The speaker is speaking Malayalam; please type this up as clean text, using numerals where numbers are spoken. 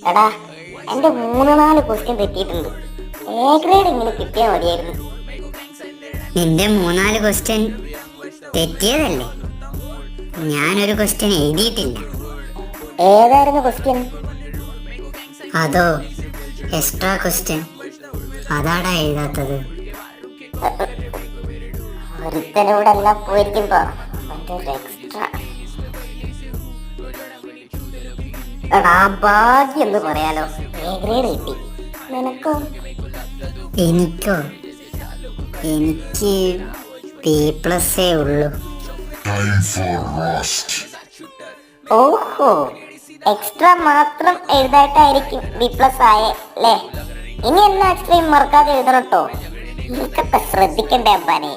എടാ, എന്റെ 3-4 ക്വസ്റ്റ്യൻ തെറ്റിയിട്ടുണ്ട്. എ ഗ്രേഡ് ഇങ്ങനെ കിട്ടിയാൽ മതിയായിരുന്നു. നിന്റെ 3-4 ക്വസ്റ്റ്യൻ തെറ്റിയതല്ലേ? ഞാനൊരു ക്വസ്റ്റ്യൻ എഴുതിയിട്ടില്ല. ഏതായിരുന്നു ക്വസ്റ്റ്യൻ? അതോ എക്സ്ട്രാ ക്വസ്റ്റ്യൻ, അതാടാ എഴുതാത്തത്. ഒരുത്തനൂടെ എല്ലാം പോയിരിക്കുമ്പോ എക്സ്ട്രാ എടാ, ഭാഗ്യം എന്ന് പറയാലോ, എ ഗ്രേഡ് കിട്ടി. നിനക്കോ? എനിക്കോ? എനിക്ക് B+ ഉള്ളൂ. ഓഹോ, എക്സ്ട്രാ മാത്രം എഴുതായിട്ടായിരിക്കും B+ ആയേ അല്ലേ? ഇനി എല്ലാ എക്സ്ട്രയും മറക്കാതെ എഴുതണം കേട്ടോ. എനിക്കപ്പ ശ്രദ്ധിക്കണ്ടേ അമ്പാനെ.